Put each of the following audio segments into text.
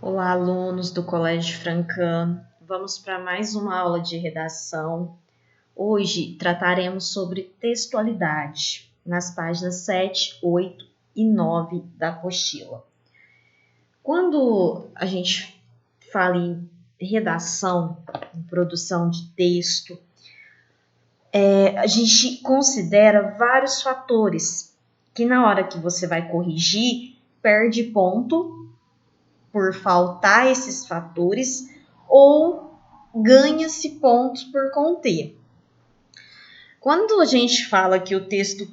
Olá, alunos do Colégio Francano. Vamos para mais uma aula de redação. Hoje trataremos sobre textualidade, nas páginas 7, 8 e 9 da apostila. Quando a gente fala em redação, em produção de texto, a gente considera vários fatores que na hora que você vai corrigir, perde ponto por faltar esses fatores ou ganha-se pontos por conter. Quando a gente fala que o texto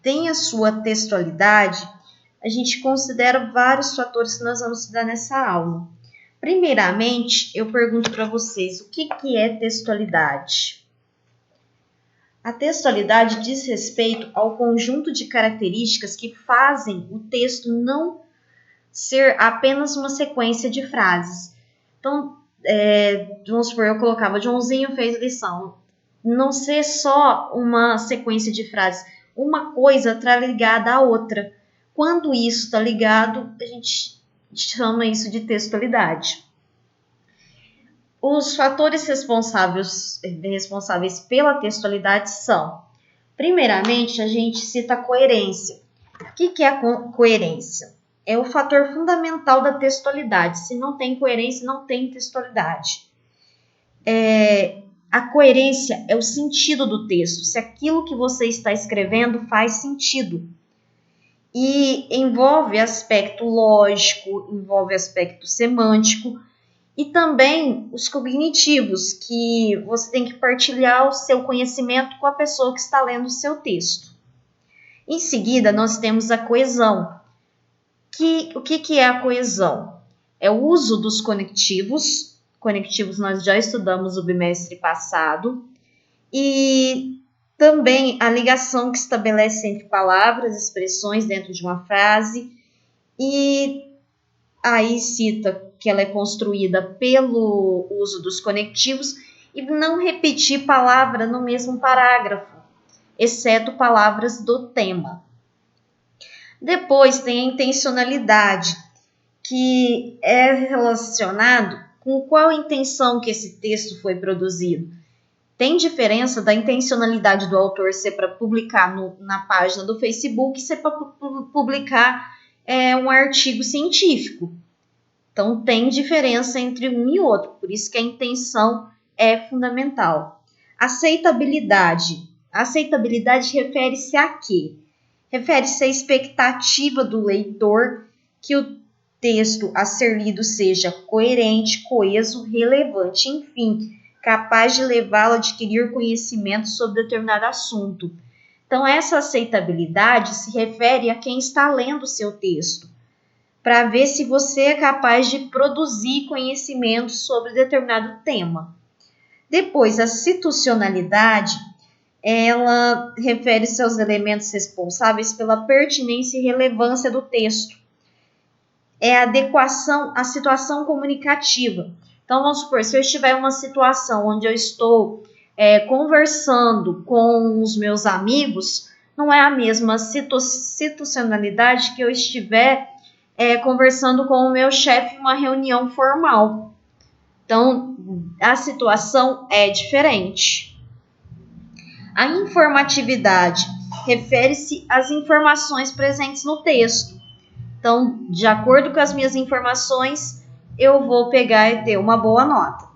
tem a sua textualidade, a gente considera vários fatores que nós vamos estudar nessa aula. Primeiramente, eu pergunto para vocês, o que é textualidade? A textualidade diz respeito ao conjunto de características que fazem o texto não ser apenas uma sequência de frases. Então, vamos supor, eu colocava, Joãozinho fez lição. Não ser só uma sequência de frases. Uma coisa está ligada à outra. Quando isso está ligado, a gente chama isso de textualidade. Os fatores responsáveis pela textualidade são, primeiramente, a gente cita a coerência. O que é a coerência? É o fator fundamental da textualidade. Se não tem coerência, não tem textualidade. A coerência é o sentido do texto, se aquilo que você está escrevendo faz sentido. E envolve aspecto lógico, envolve aspecto semântico e também os cognitivos, que você tem que partilhar o seu conhecimento com a pessoa que está lendo o seu texto. Em seguida, nós temos a coesão. O que é a coesão? É o uso dos conectivos. Conectivos nós já estudamos no bimestre passado. E também a ligação que estabelece entre palavras, expressões dentro de uma frase. E aí cita que ela é construída pelo uso dos conectivos e não repetir palavra no mesmo parágrafo, exceto palavras do tema. Depois tem a intencionalidade, que é relacionado com qual intenção que esse texto foi produzido. Tem diferença da intencionalidade do autor ser para publicar na página do Facebook e ser para publicar um artigo científico. Então, tem diferença entre um e outro, por isso que a intenção é fundamental. Aceitabilidade. Aceitabilidade refere-se a quê? Refere-se à expectativa do leitor que o texto a ser lido seja coerente, coeso, relevante, enfim, capaz de levá-lo a adquirir conhecimento sobre determinado assunto. Então, essa aceitabilidade se refere a quem está lendo o seu texto, para ver se você é capaz de produzir conhecimento sobre determinado tema. Depois, a situacionalidade, ela refere-se aos elementos responsáveis pela pertinência e relevância do texto. É a adequação à situação comunicativa. Então, vamos supor, se eu estiver em uma situação onde eu estou conversando com os meus amigos, não é a mesma situacionalidade que eu estiver conversando com o meu chefe em uma reunião formal. Então, a situação é diferente. A informatividade refere-se às informações presentes no texto. Então, de acordo com as minhas informações, eu vou pegar e ter uma boa nota.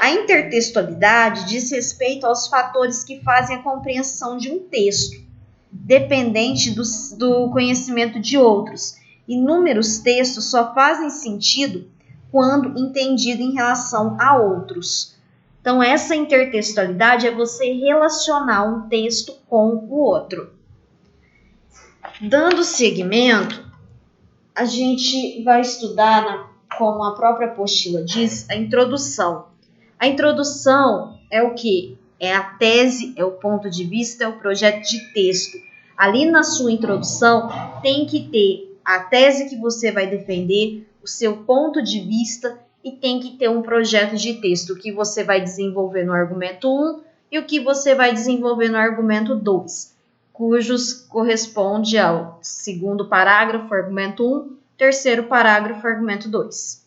A intertextualidade diz respeito aos fatores que fazem a compreensão de um texto, dependente do conhecimento de outros. Inúmeros textos só fazem sentido quando entendido em relação a outros. Então, essa intertextualidade é você relacionar um texto com o outro. Dando seguimento, a gente vai estudar, como a própria apostila diz, a introdução. A introdução é o quê? É a tese, é o ponto de vista, é o projeto de texto. Ali na sua introdução tem que ter a tese que você vai defender, o seu ponto de vista e tem que ter um projeto de texto que você vai desenvolver no argumento 1 e o que você vai desenvolver no argumento 2, cujos corresponde ao segundo parágrafo, argumento 1, Terceiro parágrafo, argumento 2.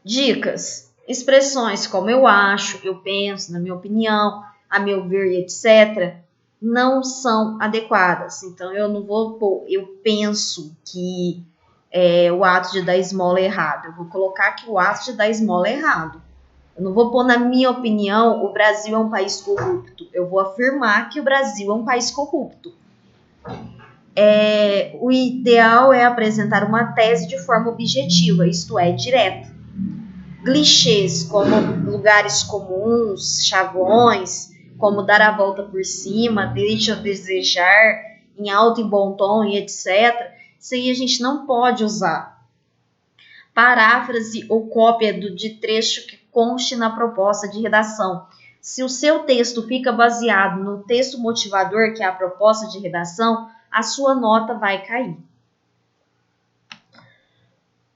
Dicas. Expressões como eu acho, eu penso, na minha opinião, a meu ver e etc., não são adequadas. Então, eu não vou pôr, eu penso que o ato de dar esmola é errado. Eu vou colocar que o ato de dar esmola é errado. Eu não vou pôr, na minha opinião, o Brasil é um país corrupto. Eu vou afirmar que o Brasil é um país corrupto. O ideal é apresentar uma tese de forma objetiva, isto é, direta. Clichês como lugares comuns, chavões, como dar a volta por cima, deixa a desejar, em alto e bom tom e etc. Isso aí a gente não pode usar. Paráfrase ou cópia de trecho que conste na proposta de redação. Se o seu texto fica baseado no texto motivador, que é a proposta de redação, a sua nota vai cair.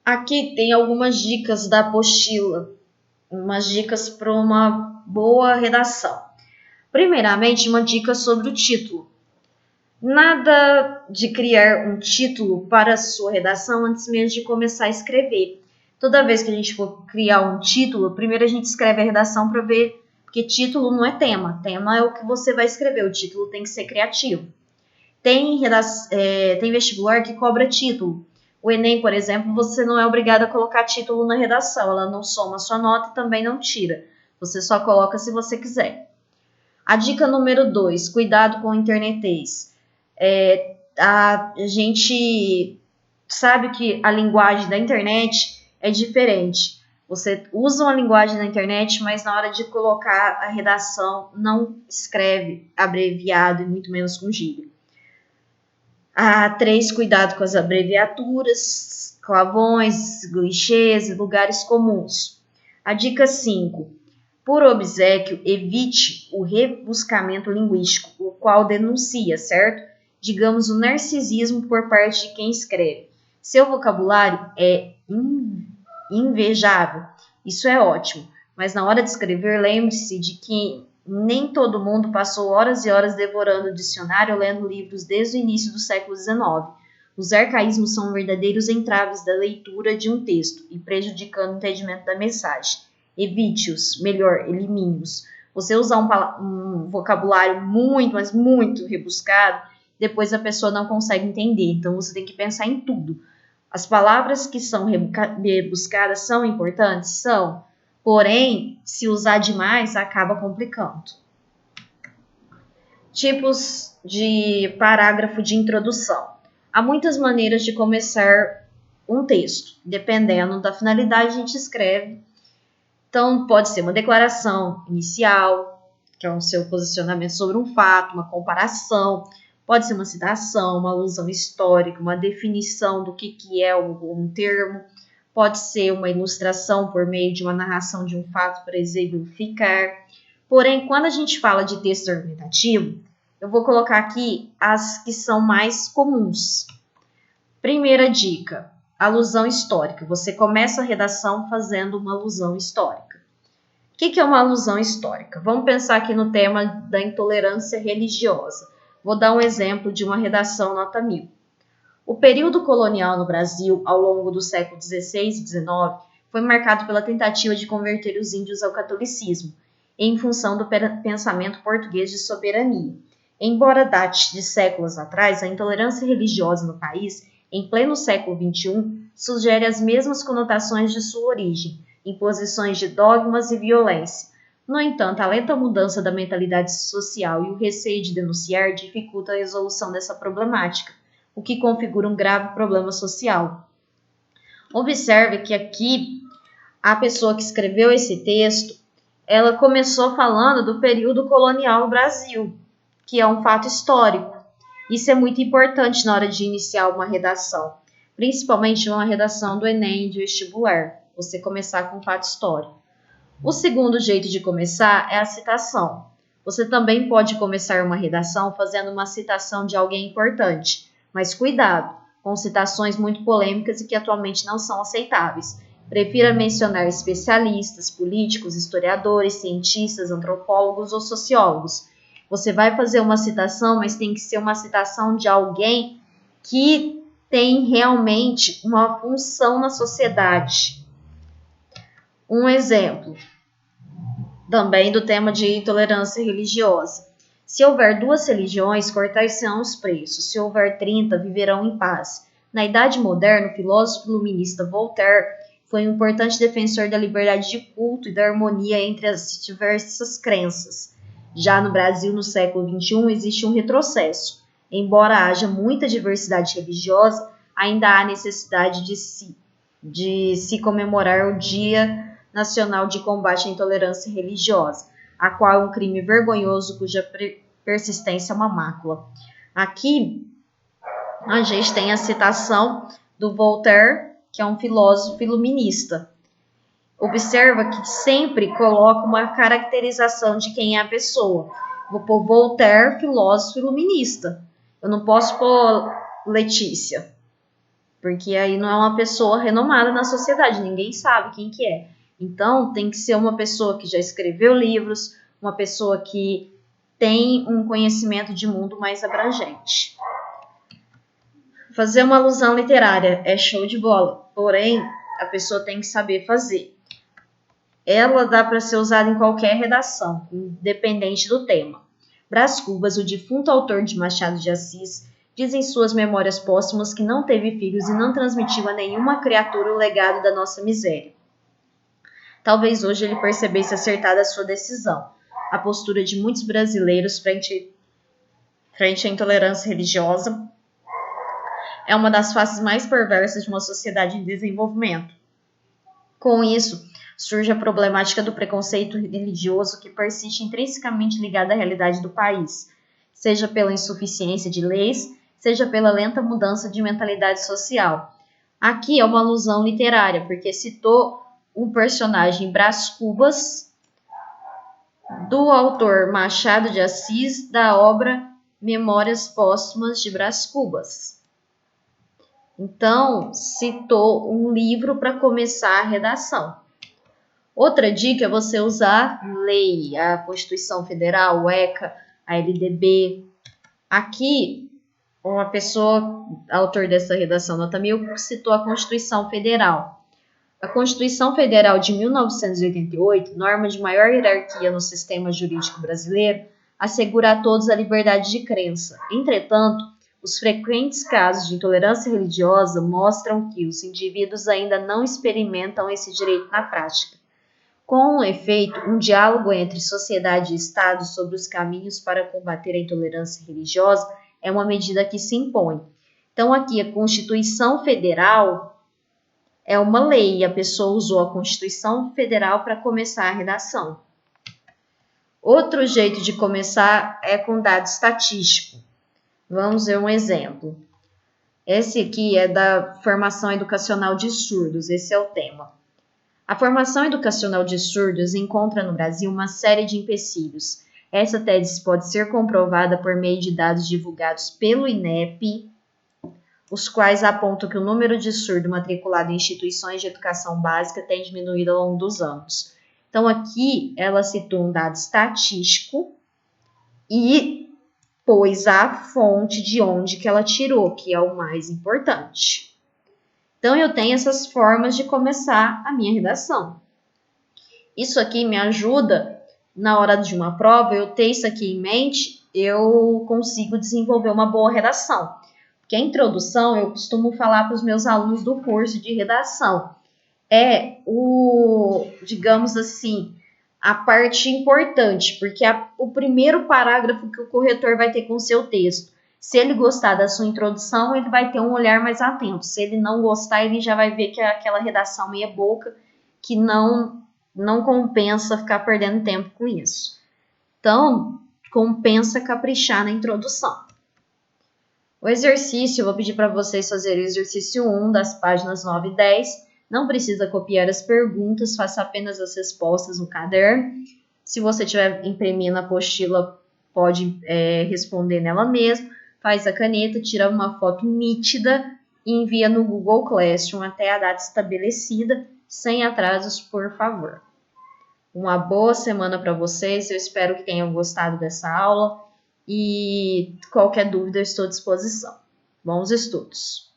Aqui tem algumas dicas da apostila, umas dicas para uma boa redação. Primeiramente, uma dica sobre o título. Nada de criar um título para a sua redação antes mesmo de começar a escrever. Toda vez que a gente for criar um título, primeiro a gente escreve a redação para ver, porque título não é tema. Tema é o que você vai escrever, o título tem que ser criativo. Tem vestibular que cobra título. O Enem, por exemplo, você não é obrigado a colocar título na redação, ela não soma a sua nota e também não tira. Você só coloca se você quiser. A dica número 2, cuidado com o internetês. A gente sabe que a linguagem da internet é diferente. Você usa uma linguagem na internet, mas na hora de colocar a redação não escreve abreviado e muito menos com gíria. 3, cuidado com as abreviaturas, clavões, clichês e lugares comuns. A dica 5, por obséquio, evite o rebuscamento linguístico, o qual denuncia, certo? Digamos, o narcisismo por parte de quem escreve. Seu vocabulário é invejável, isso é ótimo, mas na hora de escrever, lembre-se de que nem todo mundo passou horas e horas devorando o dicionário ou lendo livros desde o início do século XIX. Os arcaísmos são verdadeiros entraves da leitura de um texto e prejudicando o entendimento da mensagem. Evite-os, melhor, elimine-os. Você usar um vocabulário muito, mas muito rebuscado, depois a pessoa não consegue entender. Então você tem que pensar em tudo. As palavras que são rebuscadas são importantes? São. Porém, se usar demais, acaba complicando. Tipos de parágrafo de introdução. Há muitas maneiras de começar um texto. Dependendo da finalidade, a gente escreve. Então, pode ser uma declaração inicial, que é o seu posicionamento sobre um fato, uma comparação. Pode ser uma citação, uma alusão histórica, uma definição do que é um termo. Pode ser uma ilustração por meio de uma narração de um fato para exemplificar. Porém, quando a gente fala de texto argumentativo, eu vou colocar aqui as que são mais comuns. Primeira dica, alusão histórica. Você começa a redação fazendo uma alusão histórica. O que é uma alusão histórica? Vamos pensar aqui no tema da intolerância religiosa. Vou dar um exemplo de uma redação nota 1000. O período colonial no Brasil, ao longo do século XVI e XIX, foi marcado pela tentativa de converter os índios ao catolicismo, em função do pensamento português de soberania. Embora date de séculos atrás, a intolerância religiosa no país, em pleno século XXI, sugere as mesmas conotações de sua origem, imposições de dogmas e violência. No entanto, a lenta mudança da mentalidade social e o receio de denunciar dificulta a resolução dessa problemática, o que configura um grave problema social. Observe que aqui a pessoa que escreveu esse texto, ela começou falando do período colonial no Brasil, que é um fato histórico. Isso é muito importante na hora de iniciar uma redação, principalmente uma redação do Enem de vestibular, você começar com um fato histórico. O segundo jeito de começar é a citação. Você também pode começar uma redação fazendo uma citação de alguém importante, mas cuidado com citações muito polêmicas e que atualmente não são aceitáveis. Prefira mencionar especialistas, políticos, historiadores, cientistas, antropólogos ou sociólogos. Você vai fazer uma citação, mas tem que ser uma citação de alguém que tem realmente uma função na sociedade. Um exemplo, também do tema de intolerância religiosa. Se houver 2 religiões, cortar-se-ão os preços. Se houver 30, viverão em paz. Na Idade Moderna, o filósofo iluminista Voltaire foi um importante defensor da liberdade de culto e da harmonia entre as diversas crenças. Já no Brasil, no século XXI, existe um retrocesso. Embora haja muita diversidade religiosa, ainda há necessidade de se comemorar o Dia Nacional de Combate à Intolerância Religiosa, a qual é um crime vergonhoso cuja persistência é uma mácula. Aqui a gente tem a citação do Voltaire, que é um filósofo iluminista. Observa que sempre coloca uma caracterização de quem é a pessoa. Vou pôr Voltaire, filósofo iluminista. Eu não posso pôr Letícia, porque aí não é uma pessoa renomada na sociedade, ninguém sabe quem que é. Então, tem que ser uma pessoa que já escreveu livros, uma pessoa que tem um conhecimento de mundo mais abrangente. Fazer uma alusão literária é show de bola, porém, a pessoa tem que saber fazer. Ela dá para ser usada em qualquer redação, independente do tema. Brás Cubas, o defunto autor de Machado de Assis, diz em suas memórias póstumas que não teve filhos e não transmitiu a nenhuma criatura o legado da nossa miséria. Talvez hoje ele percebesse acertada a sua decisão. A postura de muitos brasileiros frente à intolerância religiosa é uma das faces mais perversas de uma sociedade em desenvolvimento. Com isso, surge a problemática do preconceito religioso que persiste intrinsecamente ligada à realidade do país, seja pela insuficiência de leis, seja pela lenta mudança de mentalidade social. Aqui é uma alusão literária, porque citou um personagem Brás Cubas, do autor Machado de Assis, da obra Memórias Póstumas de Brás Cubas. Então, citou um livro para começar a redação. Outra dica é você usar lei, a Constituição Federal, o ECA, a LDB. Aqui, uma pessoa, autor dessa redação nota 1000, citou a Constituição Federal. A Constituição Federal de 1988, norma de maior hierarquia no sistema jurídico brasileiro, assegura a todos a liberdade de crença. Entretanto, os frequentes casos de intolerância religiosa mostram que os indivíduos ainda não experimentam esse direito na prática. Com efeito, um diálogo entre sociedade e Estado sobre os caminhos para combater a intolerância religiosa é uma medida que se impõe. Então, aqui, a Constituição Federal é uma lei, a pessoa usou a Constituição Federal para começar a redação. Outro jeito de começar é com dado estatístico. Vamos ver um exemplo. Esse aqui é da formação educacional de surdos, esse é o tema. A formação educacional de surdos encontra no Brasil uma série de empecilhos. Essa tese pode ser comprovada por meio de dados divulgados pelo INEP, os quais apontam que o número de surdo matriculado em instituições de educação básica tem diminuído ao longo dos anos. Então, aqui ela citou um dado estatístico e pôs a fonte de onde que ela tirou, que é o mais importante. Então, eu tenho essas formas de começar a minha redação. Isso aqui me ajuda, na hora de uma prova, eu ter isso aqui em mente, eu consigo desenvolver uma boa redação. Porque a introdução, eu costumo falar para os meus alunos do curso de redação, é digamos assim, a parte importante, porque o primeiro parágrafo que o corretor vai ter com o seu texto. Se ele gostar da sua introdução, ele vai ter um olhar mais atento. Se ele não gostar, ele já vai ver que é aquela redação meia boca, que não compensa ficar perdendo tempo com isso. Então, compensa caprichar na introdução. O exercício, eu vou pedir para vocês fazerem o exercício 1 das páginas 9 e 10. Não precisa copiar as perguntas, faça apenas as respostas no caderno. Se você estiver imprimindo a apostila, pode responder nela mesma. Faz a caneta, tira uma foto nítida e envia no Google Classroom até a data estabelecida, sem atrasos, por favor. Uma boa semana para vocês, eu espero que tenham gostado dessa aula. E qualquer dúvida, eu estou à disposição. Bons estudos!